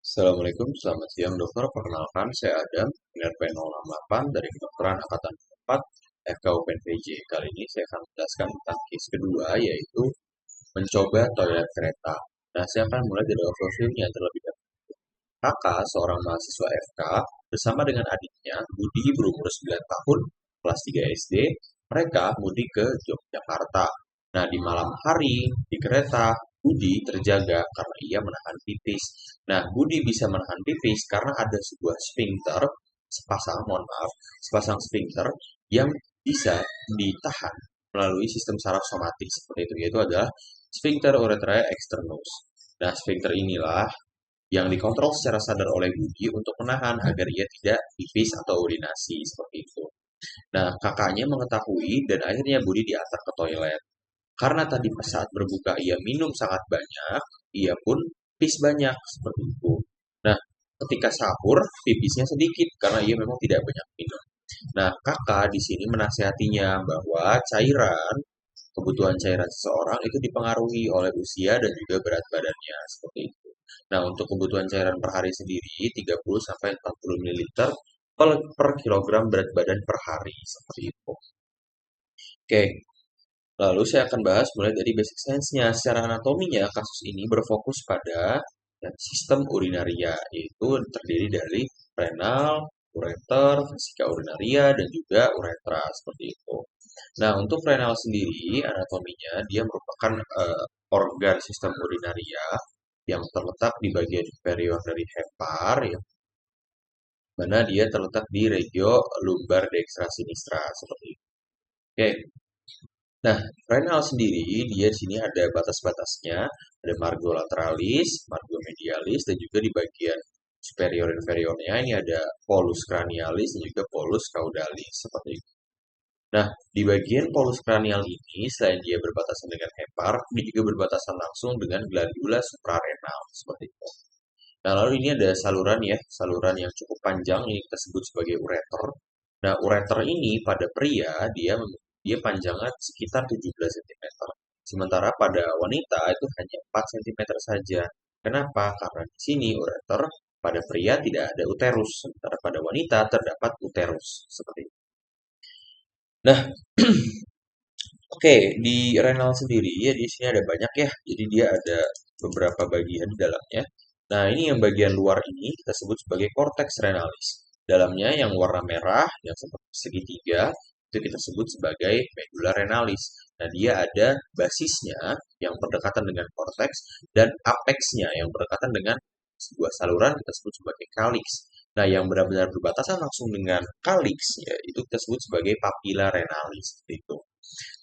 Assalamualaikum, selamat siang dokter. Perkenalkan, saya Adam, NRP 068 dari Kedokteran Angkatan 4 FKUPN PJ. Kali ini saya akan menjelaskan tentang case kedua, yaitu mencoba toilet kereta. Nah, saya akan mulai dari overview-nya terlebih dahulu. Kakak, seorang mahasiswa FK, bersama dengan adiknya, Budi berumur 9 tahun, kelas 3 SD, mereka mudik ke Yogyakarta. Nah, di malam hari, di kereta, Budi terjaga karena ia menahan pipis. Nah, Budi bisa menahan pipis karena ada sebuah sphincter, sepasang sphincter yang bisa ditahan melalui sistem saraf somatik seperti itu, yaitu adalah sphincter urethrae externus. Nah, sphincter inilah yang dikontrol secara sadar oleh Budi untuk menahan agar ia tidak pipis atau urinasi seperti itu. Nah, kakaknya mengetahui dan akhirnya Budi diantar ke toilet. Karena tadi pas saat berbuka ia minum sangat banyak, ia pun pis banyak seperti itu. Nah, ketika sahur pipisnya sedikit karena ia memang tidak banyak minum. Nah, kakak di sini menasihatinya bahwa kebutuhan cairan seseorang itu dipengaruhi oleh usia dan juga berat badannya seperti itu. Nah, untuk kebutuhan cairan per hari sendiri 30 sampai 40 ml per kilogram berat badan per hari seperti itu. Oke, lalu saya akan bahas mulai dari basic science-nya. Secara anatominya, kasus ini berfokus pada sistem urinaria, yaitu terdiri dari renal, ureter, vesika urinaria, dan juga uretra, seperti itu. Nah, untuk renal sendiri, anatominya, dia merupakan organ sistem urinaria yang terletak di bagian inferior dari hepar, ya, mana dia terletak di regio lumbar dextra sinistra, seperti itu. Oke, nah, renal sendiri, dia di sini ada batas-batasnya, ada margo lateralis, margo medialis, dan juga di bagian superior inferiornya ini ada polus cranialis dan juga polus caudalis, seperti itu. Nah, di bagian polus cranial ini, selain dia berbatasan dengan hepar, dia juga berbatasan langsung dengan glandula suprarenal, seperti itu. Nah, lalu ini ada saluran ya, saluran yang cukup panjang, ini kita sebut sebagai ureter. Nah, ureter ini pada pria, dia panjangnya sekitar 17 cm. Sementara pada wanita itu hanya 4 cm saja. Kenapa? Karena di sini ureter pada pria tidak ada uterus, sementara pada wanita terdapat uterus, seperti itu. Nah, oke, di renal sendiri ya di sini ada banyak ya. Jadi dia ada beberapa bagian di dalamnya. Nah, ini yang bagian luar ini kita sebut sebagai cortex renalis. Dalamnya yang warna merah, yang seperti segitiga, itu kita sebut sebagai medulla renalis. Nah, dia ada basisnya yang berdekatan dengan cortex dan apexnya yang berdekatan dengan sebuah saluran kita sebut sebagai calyx. Nah, yang benar-benar berbatasan langsung dengan calyx ya, itu kita sebut sebagai papilla renalis itu.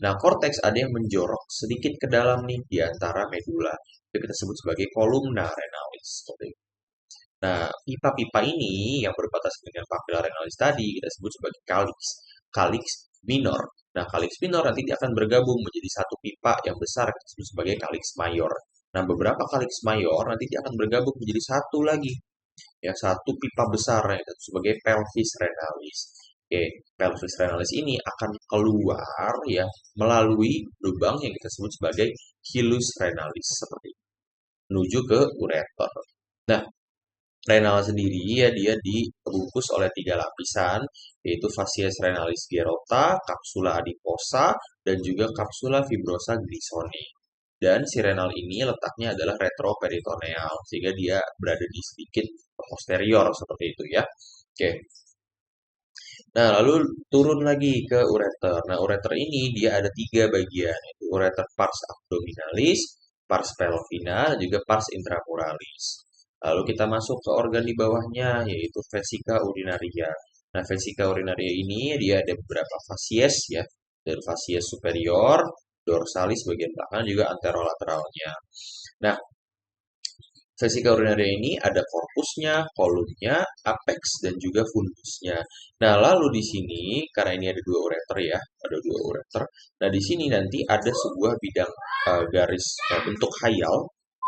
Nah, korteks ada yang menjorok sedikit ke dalam nih di antara medula. Itu kita sebut sebagai kolumna renalis. Seperti itu. Nah, pipa-pipa ini yang berbatasan dengan papilla renalis tadi kita sebut sebagai kalix. Kalix minor. Nah, kalix minor nanti dia akan bergabung menjadi satu pipa yang besar kita sebut sebagai kalix mayor. Nah, beberapa kalix mayor nanti dia akan bergabung menjadi satu lagi. Ya, satu pipa besar yang kita sebut sebagai pelvis renalis. Oke, pelvis renalis ini akan keluar ya melalui lubang yang kita sebut sebagai hilus renalis seperti itu, menuju ke ureter. Nah, renal sendiri ya dia dibungkus oleh tiga lapisan yaitu fascies renalis gerota, kapsula adiposa, dan juga kapsula fibrosa grisoni. Dan si renal ini letaknya adalah retroperitoneal sehingga dia berada di sedikit posterior seperti itu ya. Oke. Nah, lalu turun lagi ke ureter. Nah, ureter ini dia ada tiga bagian, yaitu ureter pars abdominalis, pars pelvina, dan juga pars intramuralis. Lalu kita masuk ke organ di bawahnya, yaitu vesika urinaria. Nah, vesika urinaria ini dia ada beberapa fasies ya, dari fasies superior, dorsalis bagian belakang, juga anterolateralnya. Nah, vesika urinaria ini ada korpusnya, kolumnya, apex, dan juga fundusnya. Nah, lalu di sini, karena ini ada dua ureter ya, ada dua ureter. Nah, di sini nanti ada sebuah bidang garis bentuk hayal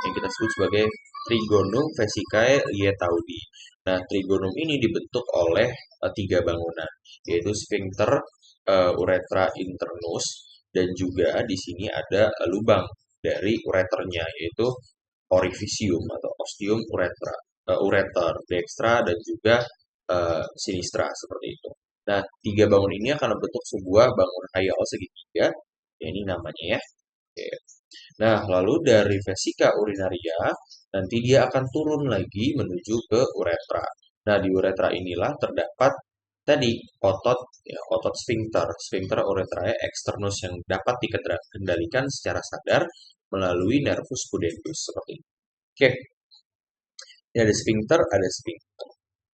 yang kita sebut sebagai trigonum vesicae lietaudi. Nah, trigonum ini dibentuk oleh tiga bangunan, yaitu sphincter uretra internus, dan juga di sini ada lubang dari ureternya, yaitu orifisium atau ostium uretra. ureter, dextra, dan juga sinistra seperti itu. Nah, tiga bangun ini akan membentuk sebuah bangun areal segitiga. Ya, ini namanya ya. Oke. Nah, lalu dari vesika urinaria, nanti dia akan turun lagi menuju ke uretra. Nah, di uretra inilah terdapat tadi otot, ya, otot sphincter, sphincter urethrae externus yang dapat dikendalikan secara sadar melalui nervus pudendus seperti ini. Oke, ini ada sphincter, ada sphincter.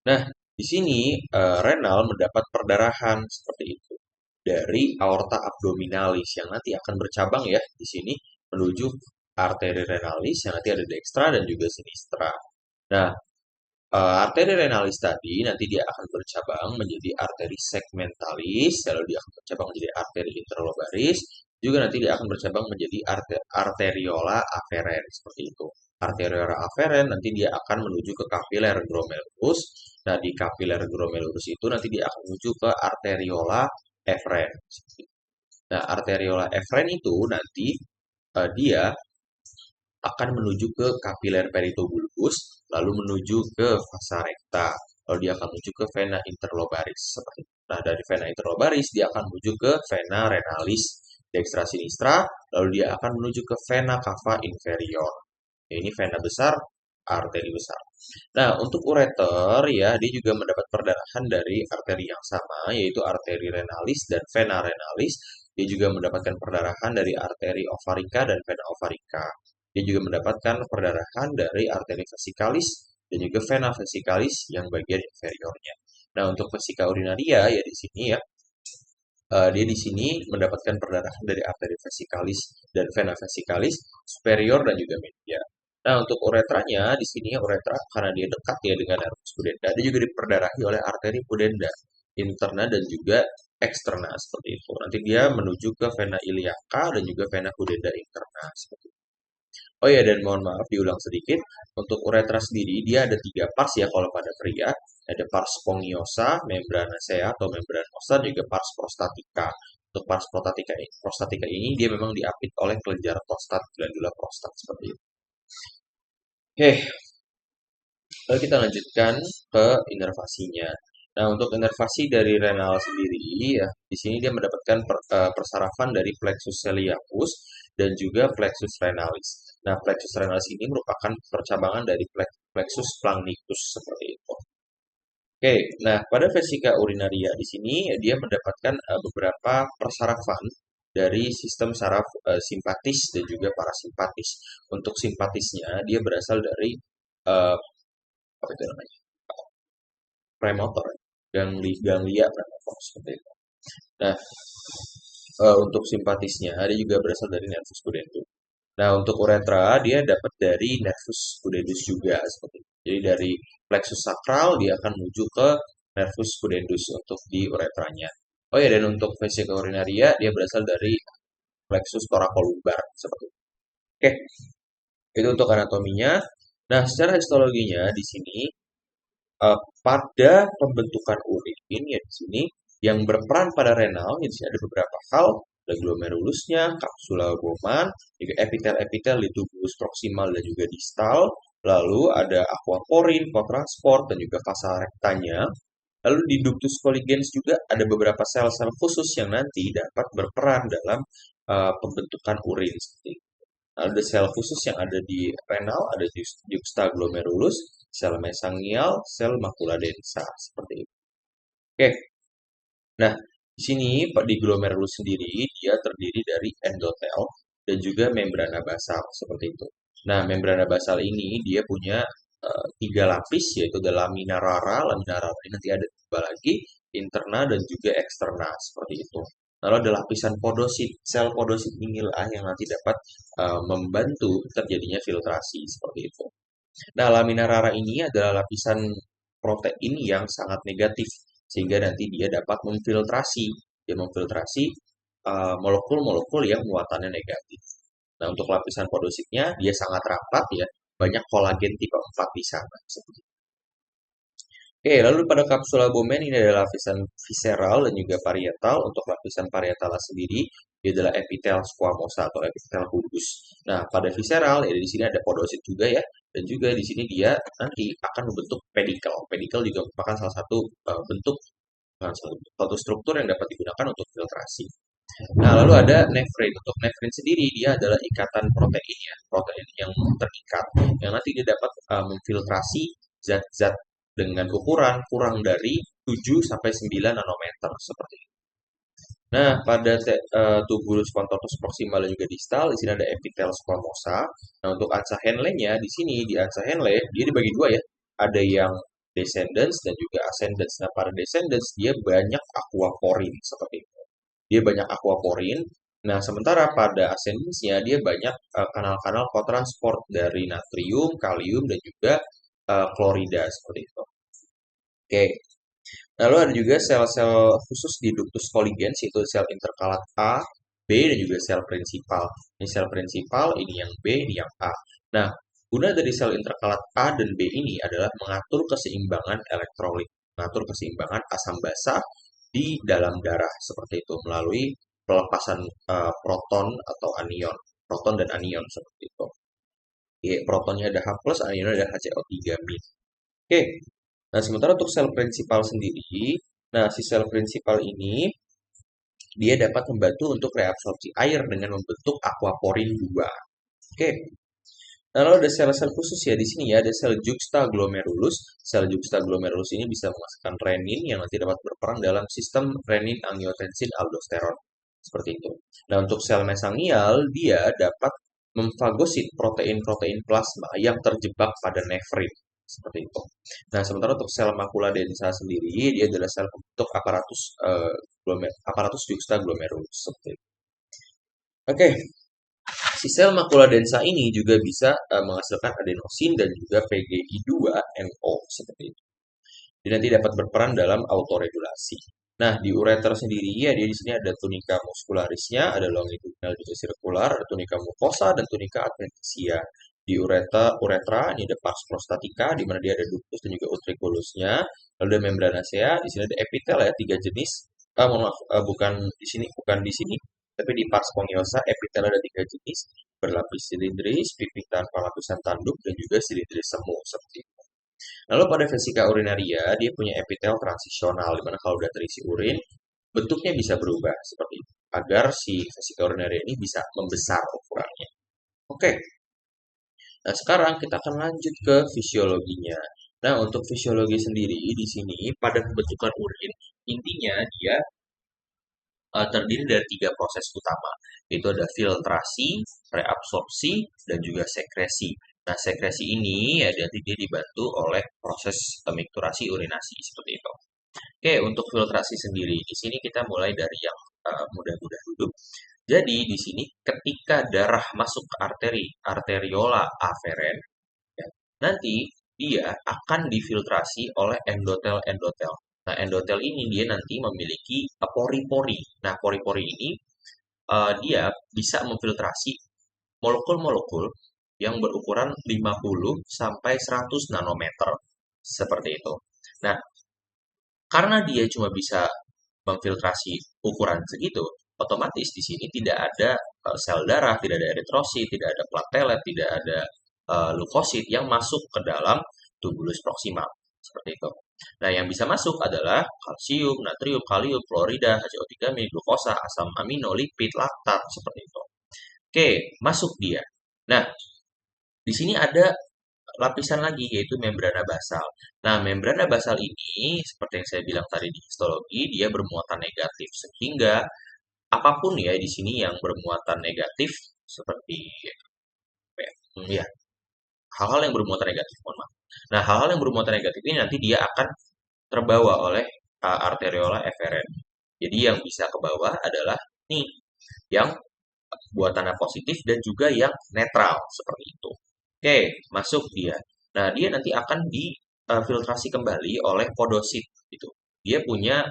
Nah, di sini renal mendapat perdarahan seperti itu dari aorta abdominalis yang nanti akan bercabang ya di sini menuju arteri renalis yang nanti ada dextra dan juga sinistra. Nah, arteri renalis tadi nanti dia akan bercabang menjadi arteri segmentalis, lalu dia akan bercabang menjadi arteri interlobaris, juga nanti dia akan bercabang menjadi arteriola afferens seperti itu. Arteriola afferens nanti dia akan menuju ke kapiler glomerulus. Nah, di kapiler glomerulus itu nanti dia akan menuju ke arteriola efferens. Nah, arteriola efferens itu nanti dia akan menuju ke kapiler peritobulbus, lalu menuju ke vasa recta, lalu dia akan menuju ke vena interlobaris seperti itu. Nah, dari vena interlobaris dia akan menuju ke vena renalis dextra sinistra, lalu dia akan menuju ke vena cava inferior. Ya, ini vena besar, arteri besar. Nah, untuk ureter ya, dia juga mendapat perdarahan dari arteri yang sama, yaitu arteri renalis dan vena renalis. Dia juga mendapatkan perdarahan dari arteri ovarica dan vena ovarica. Dia juga mendapatkan perdarahan dari arteri vesikalis dan juga vena vesikalis yang bagian inferiornya. Nah, untuk vesika urinaria ya di sini ya, dia di sini mendapatkan perdarahan dari arteri vesikalis dan vena vesikalis superior dan juga media. Nah, untuk uretranya di sini uretra karena dia dekat ya dengan nervus pudenda, dia juga diperdarahi oleh arteri pudenda interna dan juga eksterna seperti itu. Nanti dia menuju ke vena iliaca dan juga vena pudenda interna seperti itu. Oh ya, dan mohon maaf diulang sedikit. Untuk uretra sendiri, dia ada tiga pars ya kalau pada pria. Ada pars spongiosa, membranacea atau membranosa, juga pars prostatica. Untuk pars prostatica ini dia memang diapit oleh kelenjar prostat, glandula prostat seperti itu. Oke, lalu kita lanjutkan ke inervasinya. Nah, untuk inervasi dari renal sendiri, ya, di sini dia mendapatkan persarafan dari plexus celiacus dan juga plexus renalis. Nah, plexus renalis ini merupakan percabangan dari plexus plangnicus seperti itu. Oke, nah pada vesika urinaria di sini ya, dia mendapatkan beberapa persarafan dari sistem saraf simpatis dan juga parasimpatis. Untuk simpatisnya dia berasal dari apa itu namanya? Premotor, ganglia premotor seperti itu. Nah, untuk simpatisnya dia juga berasal dari nervus pudendus. Nah, untuk uretra dia dapat dari nervus pudendus juga seperti itu. Jadi dari plexus sakral dia akan menuju ke nervus pudendus untuk di uretranya. Oh ya, dan untuk vesika urinaria dia berasal dari plexus thoracolumbar seperti itu. Oke, itu untuk anatominya. Nah, secara histologinya di sini pada pembentukan urin ya di sini yang berperan pada renal di sini ada beberapa hal, ada glomerulusnya, kapsula Bowman, juga epitel-epitel di tubulus proksimal dan juga distal, lalu ada aquaporin, kotransport dan juga vasa rectanya. Lalu di ductus colligens juga ada beberapa sel-sel khusus yang nanti dapat berperan dalam pembentukan urin seperti itu. Ada sel khusus yang ada di renal, ada juxtaglomerulus, sel mesangial, sel makula densa seperti itu. Oke. Nah, di sini di glomerulus sendiri dia terdiri dari endotel dan juga membrana basal seperti itu. Nah, membrana basal ini dia punya tiga lapis yaitu ada lamina rara ini nanti ada dua lagi, interna dan juga eksterna seperti itu. Lalu ada lapisan podosit, sel podosit inilah yang nanti dapat membantu terjadinya filtrasi seperti itu. Nah, lamina rara ini adalah lapisan protein yang sangat negatif sehingga nanti dia dapat memfiltrasi, molekul-molekul yang muatannya negatif. Nah, untuk lapisan podositnya dia sangat rapat ya, banyak kolagen tipe 4 di sana. Oke, lalu pada kapsula Bowman ini ada lapisan visceral dan juga parietal. Untuk lapisan parietal sendiri, Dia adalah epitel squamosa atau epitel kubus. Nah, pada visceral ya di sini ada podosit juga ya, dan juga di sini dia nanti akan membentuk pedicle. Pedicle juga merupakan salah satu bentuk suatu struktur yang dapat digunakan untuk filtrasi. Nah, lalu ada nefrin. Untuk nefrin sendiri, dia adalah ikatan protein ya, protein yang terikat, yang nanti dia dapat memfiltrasi zat-zat dengan ukuran kurang dari 7 sampai 9 nanometer seperti itu. Nah, pada tubulus contortus proximal dan juga distal, di sini ada epitel squamosa. Nah, untuk Ansa Henle-nya, di sini di Ansa Henle, dia dibagi dua ya. Ada yang descendants dan juga ascendants. Nah, pada descendants, dia banyak aquaporin seperti itu. Dia banyak aquaporin. Nah, sementara pada ascendants-nya, dia banyak kanal-kanal kotransport dari natrium, kalium, dan juga klorida seperti itu. Oke. Lalu ada juga sel-sel khusus di ductus colligens, yaitu sel interkalat A, B, dan juga sel prinsipal. Ini sel prinsipal, ini yang B, ini yang A. Nah, guna dari sel interkalat A dan B ini adalah mengatur keseimbangan elektrolit, mengatur keseimbangan asam basa di dalam darah seperti itu melalui pelepasan proton atau anion, proton dan anion seperti itu. Oke, protonnya ada H+, anionnya ada HCO3-. Oke, nah, sementara untuk sel prinsipal sendiri, nah si sel prinsipal ini dia dapat membantu untuk reabsorpsi air dengan membentuk aquaporin 2. Oke. Nah, lalu ada sel-sel khusus ya di sini ya, ada sel juxtaglomerulus. Sel juxtaglomerulus ini bisa menghasilkan renin yang nanti dapat berperan dalam sistem renin angiotensin aldosteron. Seperti itu. Nah, untuk sel mesangial dia dapat memfagosit protein-protein plasma yang terjebak pada nefrin seperti itu. Nah, sementara untuk sel makula densa sendiri, dia adalah sel pembentuk aparatus juxtaglomerulus seperti itu. Oke, si sel makula densa ini juga bisa menghasilkan adenosin dan juga PGI2-NO seperti itu. Dia nanti dapat berperan dalam autoregulasi. Nah, di ureter sendiri ya dia di sini ada tunica muscularisnya, ada longitudinal juga sirkular, ada tunica mucosa dan tunica adventitia. Di uretra ini ada pars prostatica di mana dia ada ductus dan juga utriculusnya. Lalu ada membranacea, di sini ada epitel ya, 3 jenis. Mohon maaf, bukan di sini, tapi di pars spongiosa epitel ada 3 jenis, berlapis silindris, pipih tanpa lapisan tanduk dan juga silindris semu seperti itu. Lalu pada vesika urinaria, dia punya epitel transisional, di mana kalau udah terisi urin, bentuknya bisa berubah seperti itu, agar si vesika urinaria ini bisa membesar ukurannya. Oke, nah sekarang kita akan lanjut ke fisiologinya. Nah, untuk fisiologi sendiri di sini pada pembentukan urin, intinya dia terdiri dari 3 proses utama, yaitu ada filtrasi, reabsorpsi, dan juga sekresi. Nah, sekresi ini ya nanti dia dibantu oleh proses mikturasi urinasi seperti itu. Oke, untuk filtrasi sendiri di sini kita mulai dari yang mudah-mudah dulu. Jadi di sini ketika darah masuk ke arteriola aferen, ya, nanti dia akan difiltrasi oleh endotel-endotel. Nah, endotel ini dia nanti memiliki pori-pori. Nah, pori-pori ini dia bisa memfiltrasi molekul-molekul yang berukuran 50 sampai 100 nanometer seperti itu. Nah, karena dia cuma bisa memfiltrasi ukuran segitu, otomatis di sini tidak ada sel darah, tidak ada eritrosit, tidak ada platelet, tidak ada leukosit yang masuk ke dalam tubulus proksimal seperti itu. Nah, yang bisa masuk adalah kalsium, natrium, kalium, klorida, HCO3, glukosa, asam amino, lipid, laktat seperti itu. Oke, masuk dia. Nah, di sini ada lapisan lagi yaitu membrana basal. Nah, membrana basal ini seperti yang saya bilang tadi di histologi, dia bermuatan negatif sehingga apapun ya di sini yang bermuatan negatif seperti ya, hal-hal yang bermuatan negatif, mohon maaf. Nah, hal-hal yang bermuatan negatif ini nanti dia akan terbawa oleh arteriola efferent. Jadi yang bisa ke bawah adalah nih yang buatannya positif dan juga yang netral seperti itu. Oke, masuk dia. Nah, dia nanti akan difiltrasi kembali oleh podosit gitu. Dia punya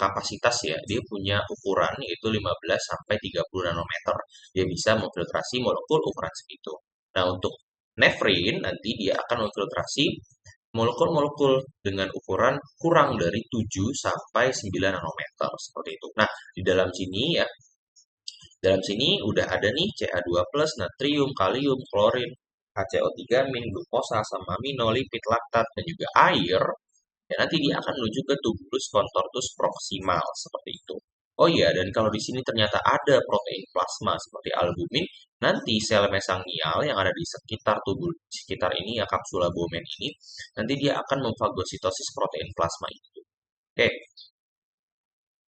kapasitas ya, dia punya ukuran yaitu 15 sampai 30 nanometer. Dia bisa memfiltrasi molekul ukuran segitu. Nah, untuk nefrin nanti dia akan memfiltrasi molekul-molekul dengan ukuran kurang dari 7 sampai 9 nanometer seperti itu. Nah, di dalam sini ya Dalam sini udah ada nih Ca2+, natrium, kalium, klorin, HCO3 min, glukosa, asam amino, lipid, laktat, dan juga air. Dan nanti dia akan menuju ke tubulus contortus proximal seperti itu. Oh iya, dan kalau di sini ternyata ada protein plasma seperti albumin, nanti sel mesangial yang ada di sekitar tubuh sekitar ini ya kapsula Bowman ini, nanti dia akan memfagositosis protein plasma itu. Oke.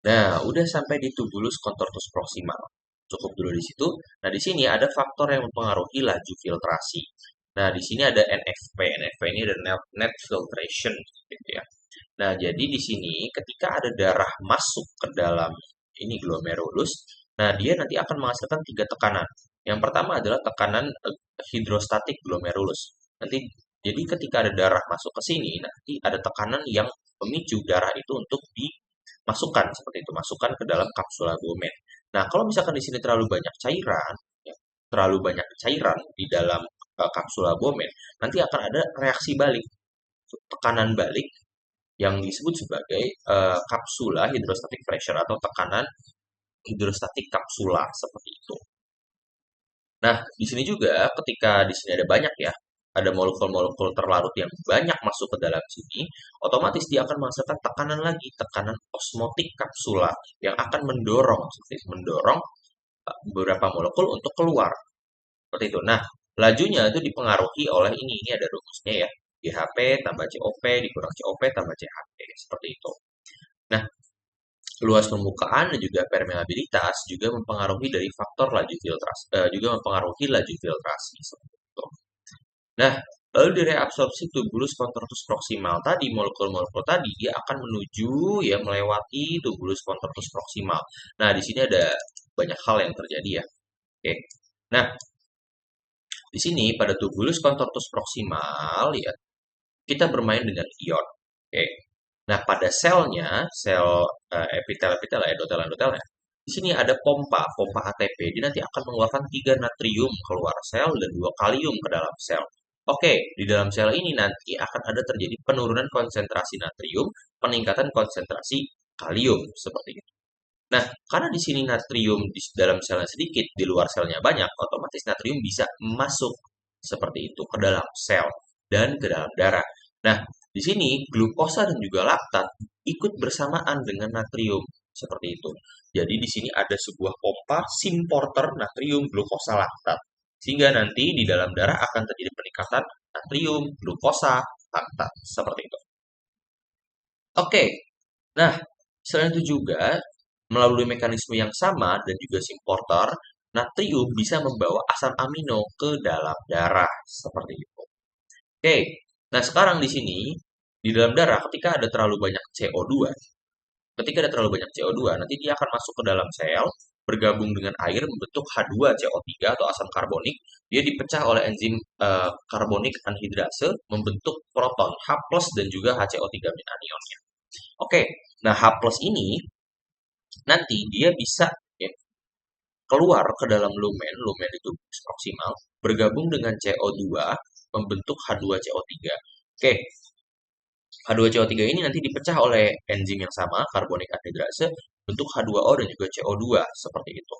Nah, udah sampai di tubulus contortus proximal. Cukup dulu di situ. Nah, di sini ada faktor yang mempengaruhi laju filtrasi. Nah, di sini ada NFP. NFP ini ada net filtration gitu ya. Nah, jadi di sini ketika ada darah masuk ke dalam ini glomerulus, nah dia nanti akan menghasilkan tiga tekanan. Yang pertama adalah tekanan hidrostatik glomerulus. Nanti jadi ketika ada darah masuk ke sini, nanti ada tekanan yang memicu darah itu untuk dimasukkan seperti itu, masukkan ke dalam kapsula Bowman. Nah, kalau misalkan di sini terlalu banyak cairan, ya, terlalu banyak cairan di dalam kapsula Bowman, nanti akan ada reaksi balik, tekanan balik yang disebut sebagai kapsula hidrostatic pressure atau tekanan hidrostatik kapsula seperti itu. Nah, di sini juga ketika di sini ada banyak ya, ada molekul-molekul terlarut yang banyak masuk ke dalam sini, otomatis dia akan menghasilkan tekanan lagi, tekanan osmotik kapsula yang akan mendorong, mendorong beberapa molekul untuk keluar. Seperti itu. Nah, lajunya itu dipengaruhi oleh ini ada rumusnya ya. GHP tambah COP dikurang COP tambah CHP. Seperti itu. Nah, luas permukaan dan juga permeabilitas juga mempengaruhi dari faktor laju filtrasi, juga mempengaruhi laju filtrasi. Seperti itu. Nah, lalu di reabsorpsi tubulus contortus proximal tadi, molekul-molekul tadi, dia akan menuju ya melewati tubulus contortus proximal. Nah, di sini ada banyak hal yang terjadi ya. Oke. Nah, di sini pada tubulus contortus proximal ya kita bermain dengan ion. Oke. Nah, pada selnya, sel epitel-epitel ya, dotelan-dotelnya, di sini ada pompa, pompa ATP. Dia nanti akan mengeluarkan 3 natrium keluar sel dan 2 kalium ke dalam sel. Oke, di dalam sel ini nanti akan ada terjadi penurunan konsentrasi natrium, peningkatan konsentrasi kalium, seperti itu. Nah, karena di sini natrium di dalam selnya sedikit, di luar selnya banyak, otomatis natrium bisa masuk seperti itu ke dalam sel dan ke dalam darah. Nah, di sini glukosa dan juga laktat ikut bersamaan dengan natrium seperti itu. Jadi di sini ada sebuah pompa symporter natrium glukosa laktat. Sehingga nanti di dalam darah akan terjadi peningkatan natrium, glukosa, laktat seperti itu. Oke. Nah, selain itu juga melalui mekanisme yang sama dan juga symporter, natrium bisa membawa asam amino ke dalam darah seperti itu. Oke, nah sekarang di sini di dalam darah ketika ada terlalu banyak CO2, nanti dia akan masuk ke dalam sel, bergabung dengan air membentuk H2CO3 atau asam karbonik. Dia dipecah oleh enzim karbonik anhidrase membentuk proton H+ dan juga HCO3 anionnya. Oke, nah H+ ini nanti dia bisa ya, keluar ke dalam lumen, lumen itu proksimal, bergabung dengan CO2 membentuk H2CO3. Oke, H2CO3 ini nanti dipecah oleh enzim yang sama, karbonik anhidrase, bentuk H2O dan juga CO2, seperti itu.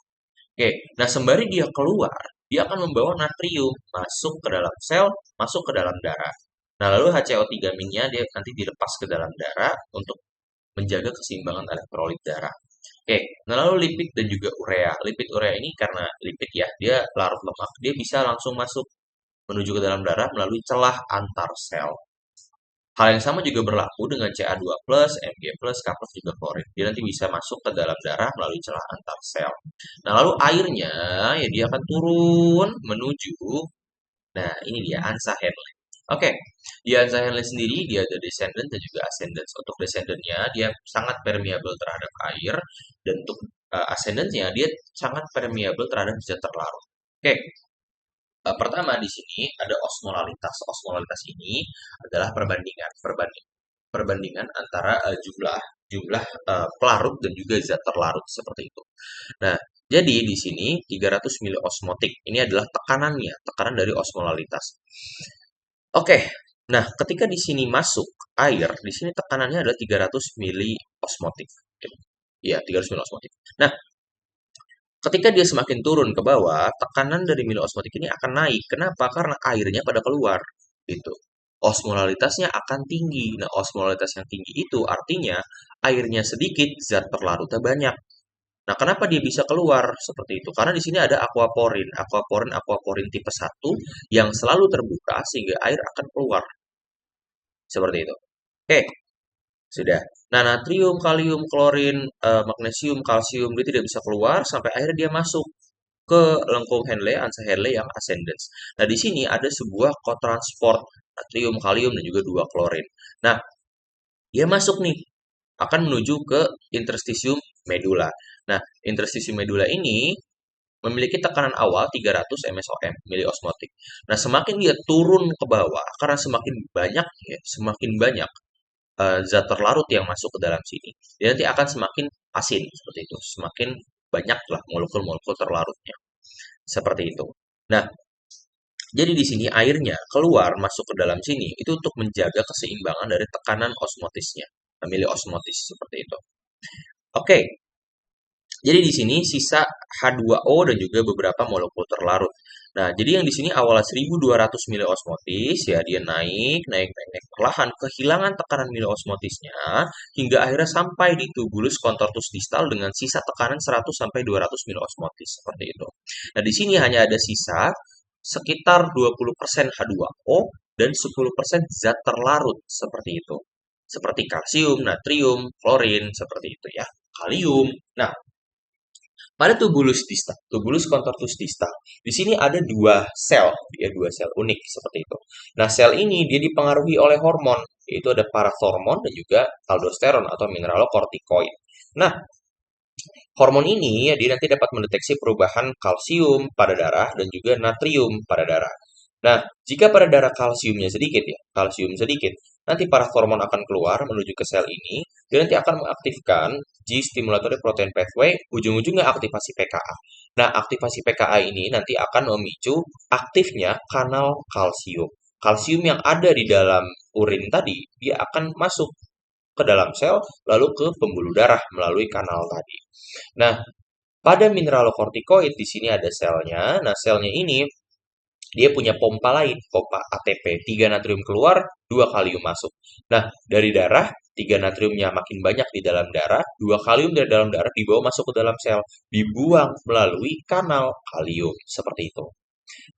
Oke, nah sembari dia keluar, dia akan membawa natrium masuk ke dalam sel, masuk ke dalam darah. Nah, lalu HCO3-nya dia nanti dilepas ke dalam darah untuk menjaga keseimbangan elektrolit darah. Oke, nah lalu lipid dan juga urea. Lipid urea ini karena lipid ya, dia larut lemak. Dia bisa langsung masuk menuju ke dalam darah melalui celah antar sel. Hal yang sama juga berlaku dengan Ca2+, Mg+, K+, juga klorin. Dia nanti bisa masuk ke dalam darah melalui celah antar sel. Nah, lalu airnya ya dia akan turun menuju, nah ini dia ANSA Henle. Oke, di ANSA Henle sendiri dia ada descendant dan juga ascendant. Untuk descendantnya dia sangat permeable terhadap air dan untuk ascendantnya dia sangat permeable terhadap zat terlarut. Oke, pertama di sini ada osmolalitas. Osmolalitas ini adalah perbandingan antara jumlah pelarut dan juga zat terlarut seperti itu. Nah, jadi di sini 300 mili osmotik. Ini adalah tekanannya, tekanan dari osmolalitas. Oke. Nah, ketika di sini masuk air, di sini tekanannya adalah 300 mili osmotik. Iya, 300 mili osmotik. Nah, Ketika dia semakin turun ke bawah, tekanan dari miliosmotik ini akan naik. Kenapa? Karena airnya pada keluar. Gitu. Osmolaritasnya akan tinggi. Nah, osmolaritas yang tinggi itu artinya airnya sedikit, zat terlarutnya banyak. Nah, kenapa dia bisa keluar seperti itu? Karena di sini ada aquaporin, aquaporin tipe 1 yang selalu terbuka sehingga air akan keluar. Seperti itu. Oke, sudah. Nah, natrium, kalium, klorin, magnesium, kalsium dia tidak bisa keluar sampai akhirnya dia masuk ke lengkung Henle, ansa Henle yang ascendens. Nah, di sini ada sebuah kotransport natrium, kalium, dan juga dua klorin. Nah, dia masuk nih, akan menuju ke interstitium medula. Nah, interstitium medula ini memiliki tekanan awal 300 msom, miliosmotik. Nah, semakin dia turun ke bawah, karena semakin banyak ya, semakin banyak zat terlarut yang masuk ke dalam sini, dia nanti akan semakin asin seperti itu, semakin banyaklah molekul-molekul terlarutnya. Seperti itu. Nah, jadi di sini airnya keluar masuk ke dalam sini itu untuk menjaga keseimbangan dari tekanan osmotisnya, miliosmotis seperti itu. Oke, jadi di sini sisa H2O dan juga beberapa molekul terlarut. Nah, jadi yang di sini awalnya 1200 miliosmotis, ya dia naik perlahan, kehilangan tekanan miliosmotisnya hingga akhirnya sampai di tubulus contortus distal dengan sisa tekanan 100 sampai 200 miliosmotis seperti itu. Nah, di sini hanya ada sisa sekitar 20% H2O dan 10% zat terlarut seperti itu. Seperti kalsium, natrium, klorin, seperti itu ya. Kalium. Nah, pada tubulus contortus distal, di sini ada dua sel unik seperti itu. Nah, sel ini dia dipengaruhi oleh hormon, yaitu ada parathormon dan juga aldosteron atau mineralokortikoid. Nah, hormon ini ya dia nanti dapat mendeteksi perubahan kalsium pada darah dan juga natrium pada darah. Nah, jika pada darah kalsiumnya sedikit ya, kalsium sedikit, nanti parathormon akan keluar menuju ke sel ini dan nanti akan mengaktifkan G-stimulatory protein pathway, ujung-ujungnya aktivasi PKA. Nah, aktivasi PKA ini nanti akan memicu aktifnya kanal kalsium. Kalsium yang ada di dalam urin tadi, dia akan masuk ke dalam sel, lalu ke pembuluh darah melalui kanal tadi. Nah, pada mineralokortikoid di sini ada selnya. Nah, selnya ini dia punya pompa lain, pompa ATP. 3 natrium keluar, 2 kalium masuk. Nah, dari darah, 3 natriumnya makin banyak di dalam darah, 2 kalium dari dalam darah dibawa masuk ke dalam sel, dibuang melalui kanal kalium. Seperti itu.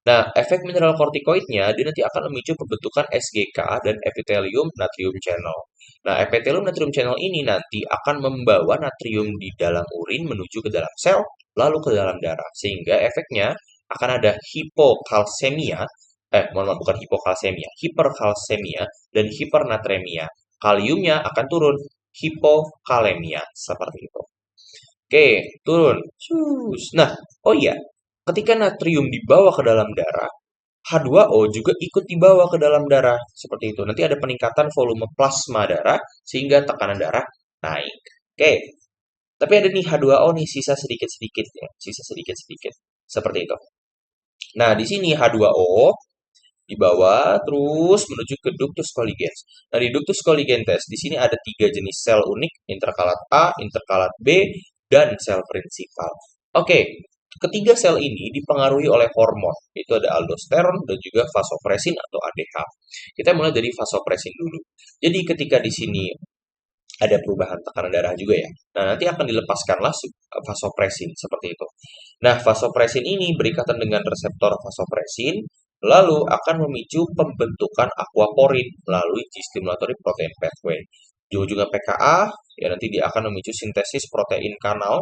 Nah, efek mineral kortikoidnya dia nanti akan memicu pembentukan SGK dan epithelium natrium channel. Nah, epithelium natrium channel ini nanti akan membawa natrium di dalam urin menuju ke dalam sel, lalu ke dalam darah. Sehingga efeknya akan ada hipokalsemia, mohon maaf bukan hipokalsemia, hiperkalsemia dan hipernatremia. Kaliumnya akan turun, hipokalemia, seperti itu. Oke, turun. Nah, oh iya, ketika natrium dibawa ke dalam darah, H2O juga ikut dibawa ke dalam darah. Seperti itu. Nanti ada peningkatan volume plasma darah sehingga tekanan darah naik. Oke. Tapi ada nih H2O nih sisa sedikit-sedikit ya, sisa sedikit-sedikit. Seperti itu. Nah, di sini H2O dibawa terus menuju ke ductus colligens. Nah, di ductus colligentes di sini ada 3 jenis sel unik, interkalat A, interkalat B, dan sel prinsipal. Oke, ketiga sel ini dipengaruhi oleh hormon, itu ada aldosteron dan juga vasopresin atau ADH. Kita mulai dari vasopresin dulu. Jadi ketika di sini ada perubahan tekanan darah juga ya. Nah, nanti akan dilepaskanlah vasopresin seperti itu. Nah, vasopresin ini berikatan dengan reseptor vasopresin, lalu akan memicu pembentukan aquaporin melalui G-stimulatory protein pathway. Ujung-ujungnya PKA, ya nanti dia akan memicu sintesis protein kanal,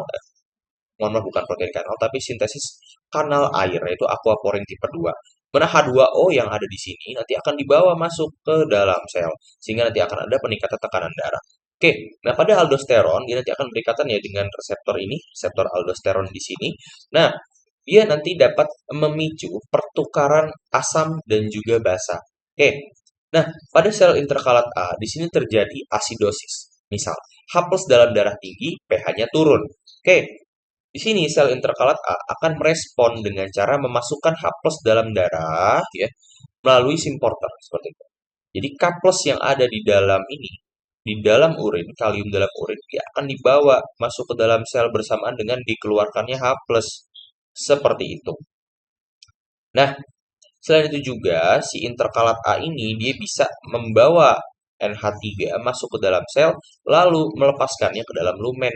mohon maaf bukan protein kanal, tapi sintesis kanal air, yaitu aquaporin tipe 2. Mana H2O yang ada di sini nanti akan dibawa masuk ke dalam sel, sehingga nanti akan ada peningkatan tekanan darah. Oke, nah pada aldosteron, dia nanti akan berikatan ya dengan reseptor ini, reseptor aldosteron di sini. Nah, dia nanti dapat memicu pertukaran asam dan juga basa. Oke, nah pada sel interkalat A, di sini terjadi asidosis. Misal, H plus dalam darah tinggi, pH-nya turun. Oke, di sini sel interkalat A akan merespon dengan cara memasukkan H plus dalam darah ya melalui syn porter seperti itu. Jadi K plus yang ada di dalam ini di dalam urin, kalium dalam urin, dia akan dibawa masuk ke dalam sel bersamaan dengan dikeluarkannya H+. Seperti itu. Nah, selain itu juga, si interkalat A ini dia bisa membawa NH3 masuk ke dalam sel, lalu melepaskannya ke dalam lumen.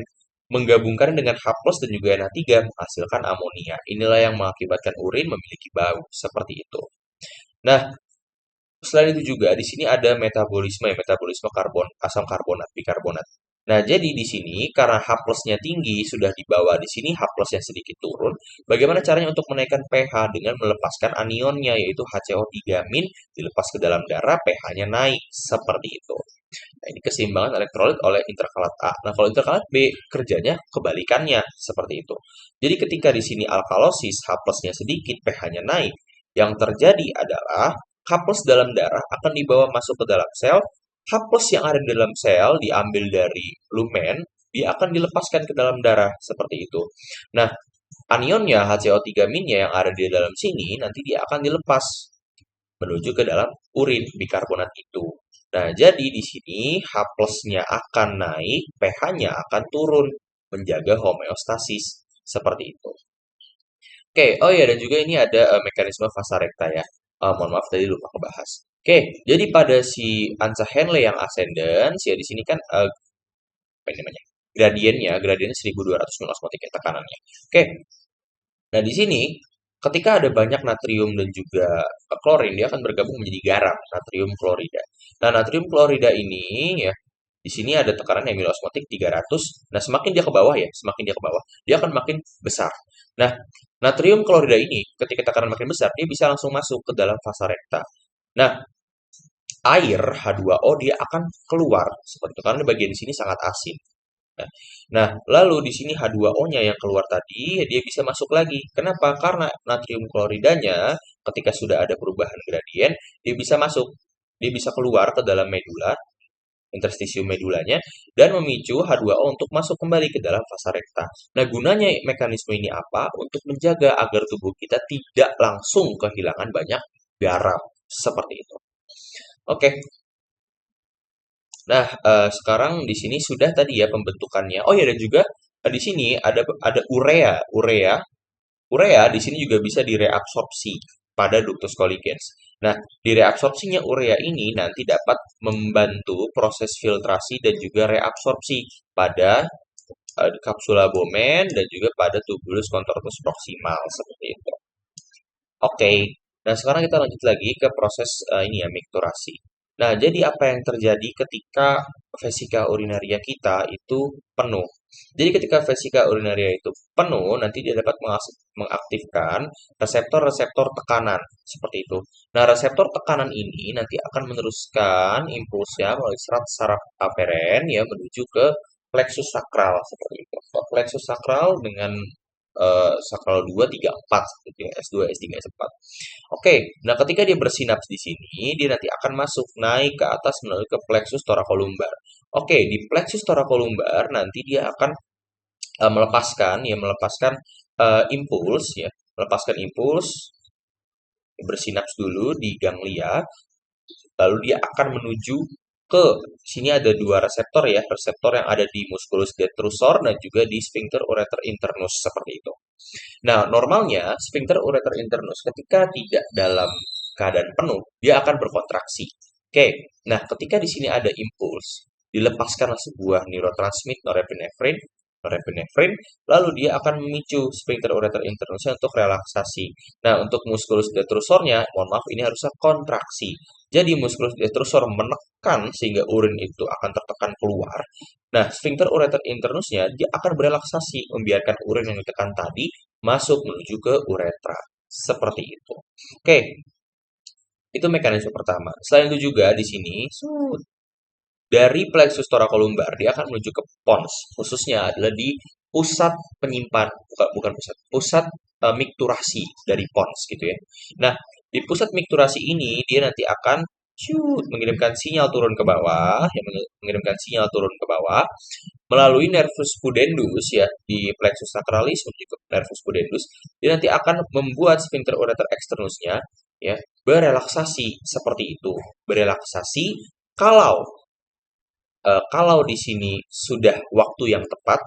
Menggabungkan dengan H+ dan juga NH3 menghasilkan amonia. Inilah yang mengakibatkan urin memiliki bau, seperti itu. Nah, selain itu juga di sini ada metabolisme ya, metabolisme asam karbonat, bikarbonat. Nah, jadi di sini karena H+-nya tinggi sudah dibawa di sini H+-nya sedikit turun. Bagaimana caranya untuk menaikkan pH dengan melepaskan anionnya yaitu HCO3- dilepas ke dalam darah, pH-nya naik seperti itu. Nah, ini keseimbangan elektrolit oleh interkalat A. Nah, kalau interkalat B kerjanya kebalikannya seperti itu. Jadi ketika di sini alkalosis H+-nya sedikit, pH-nya naik, yang terjadi adalah H+ dalam darah akan dibawa masuk ke dalam sel. H+ yang ada di dalam sel diambil dari lumen, dia akan dilepaskan ke dalam darah seperti itu. Nah, anionnya HCO3- yang ada di dalam sini nanti dia akan dilepas menuju ke dalam urin bikarbonat itu. Nah, jadi di sini H+-nya akan naik, pH-nya akan turun, menjaga homeostasis seperti itu. Oke, oh iya dan juga ini ada mekanisme fasa rekta ya. Mohon maaf tadi lupa kebahas. Oke, jadi pada si Ansa Henle yang ascendens ya di sini kan apa ini namanya? Gradiennya 1200 mol osmotik ya, tekanannya. Oke. Nah, di sini ketika ada banyak natrium dan juga klorin dia akan bergabung menjadi garam, natrium klorida. Nah, natrium klorida ini ya di sini ada tekanan yang osmotik 300. Nah, semakin dia ke bawah ya, semakin dia ke bawah, dia akan makin besar. Nah, natrium klorida ini ketika tekanan makin besar, dia bisa langsung masuk ke dalam fasa rekta. Nah, air H2O dia akan keluar seperti itu karena bagian di sini sangat asin. Nah, lalu di sini H2O-nya yang keluar tadi, dia bisa masuk lagi. Kenapa? Karena natrium kloridanya ketika sudah ada perubahan gradien, dia bisa masuk. Dia bisa keluar ke dalam medula, interstisium medulanya, dan memicu H2O untuk masuk kembali ke dalam fasa rekta. Nah, gunanya mekanisme ini apa? Untuk menjaga agar tubuh kita tidak langsung kehilangan banyak garam. Seperti itu. Oke, nah, sekarang di sini sudah tadi ya pembentukannya. Oh ya dan juga di sini ada urea. Urea di sini juga bisa direabsorpsi pada ductus colligens. Nah, direabsorpsinya urea ini nanti dapat membantu proses filtrasi dan juga reabsorpsi pada kapsula Bowman dan juga pada tubulus contortus proximal seperti itu. Oke, nah sekarang kita lanjut lagi ke proses ini ya, mikturasi. Nah, jadi apa yang terjadi ketika vesika urinaria kita itu penuh? Jadi ketika vesika urinaria itu penuh, nanti dia dapat mengaktifkan reseptor-reseptor tekanan seperti itu. Nah, reseptor tekanan ini nanti akan meneruskan impulsnya melalui serat saraf aferen ya menuju ke plexus sakral seperti itu. Plexus sakral dengan sakral 2, 3, 4 gitu ya, S2, S3, S4. Oke, nah ketika dia bersinaps di sini, dia nanti akan masuk naik ke atas menuju ke plexus thoracolumbar. Oke, di plexus thoracolumbar nanti dia akan melepaskan impuls ya, melepaskan impuls bersinaps dulu di ganglia, lalu dia akan menuju ke sini ada dua reseptor ya, reseptor yang ada di musculus detrusor dan juga di sphincter ureter internus seperti itu. Nah, normalnya sphincter ureter internus ketika tidak dalam keadaan penuh, dia akan berkontraksi. Oke, nah ketika di sini ada impuls, dilepaskanlah sebuah neurotransmit norepinefrin, lalu dia akan memicu sphincter ureter internusnya untuk relaksasi. Nah, untuk musculus detrusornya, mohon maaf ini harusnya kontraksi. Jadi musculus detrusor menekan sehingga urin itu akan tertekan keluar. Nah, sphincter ureter internusnya dia akan berelaksasi membiarkan urin yang ditekan tadi masuk menuju ke uretra. Seperti itu. Oke, itu mekanisme pertama. Selain itu juga di sini dari plexus thoracolumbar dia akan menuju ke pons. Khususnya adalah di pusat penyimpan bukan pusat mikturasi dari pons gitu ya. Nah, di pusat mikturasi ini dia nanti akan mengirimkan sinyal turun ke bawah, mengirimkan sinyal turun ke bawah melalui nervus pudendus ya di plexus sacralis menuju ke nervus pudendus. Dia nanti akan membuat sphincter ureter externusnya ya berelaksasi seperti itu. Berelaksasi kalau kalau di sini sudah waktu yang tepat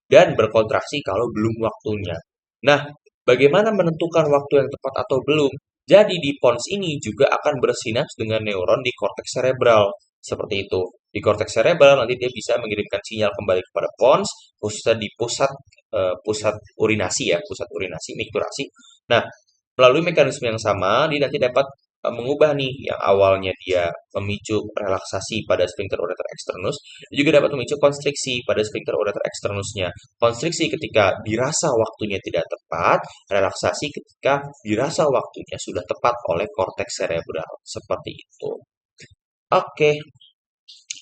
dan berkontraksi kalau belum waktunya. Nah, bagaimana menentukan waktu yang tepat atau belum? Jadi di pons ini juga akan bersinaps dengan neuron di korteks cerebral. Seperti itu. Di korteks cerebral nanti dia bisa mengirimkan sinyal kembali kepada pons, khususnya di pusat urinasi ya, pusat urinasi, mikturasi. Nah, melalui mekanisme yang sama, dia nanti dapat mengubah nih yang awalnya dia memicu relaksasi pada sphincter ureter externus, dia juga dapat memicu konstriksi pada sphincter ureter externusnya. Konstriksi ketika dirasa waktunya tidak tepat, relaksasi ketika dirasa waktunya sudah tepat oleh korteks cerebral. Seperti itu. Oke,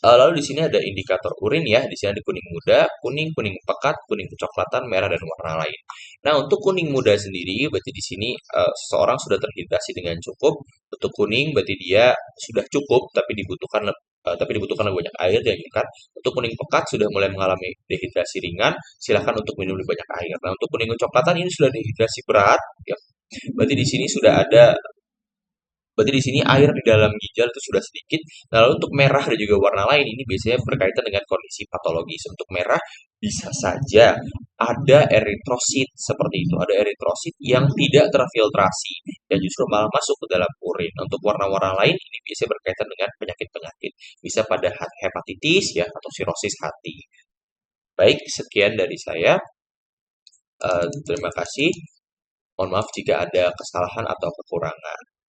lalu di sini ada indikator urin ya. Di sini ada kuning muda, kuning, kuning pekat, kuning kecoklatan, merah dan warna lain. Nah, untuk kuning muda sendiri berarti di sini seseorang sudah terhidrasi dengan cukup. Untuk kuning berarti dia sudah cukup tapi dibutuhkan lebih banyak air dianjurkan. Untuk kuning pekat sudah mulai mengalami dehidrasi ringan, silakan untuk minum lebih banyak air. Nah, untuk kuning kecoklatan ini sudah dehidrasi berat ya. Berarti di sini sudah ada Berarti di sini air di dalam ginjal itu sudah sedikit. Nah, lalu untuk merah dan juga warna lain ini biasanya berkaitan dengan kondisi patologis. Untuk merah bisa saja ada eritrosit seperti itu. Ada eritrosit yang tidak terfiltrasi dan justru malah masuk ke dalam urin. Untuk warna-warna lain ini biasanya berkaitan dengan penyakit-penyakit. Bisa pada hepatitis ya atau sirosis hati. Baik, sekian dari saya. Terima kasih. Mohon maaf jika ada kesalahan atau kekurangan.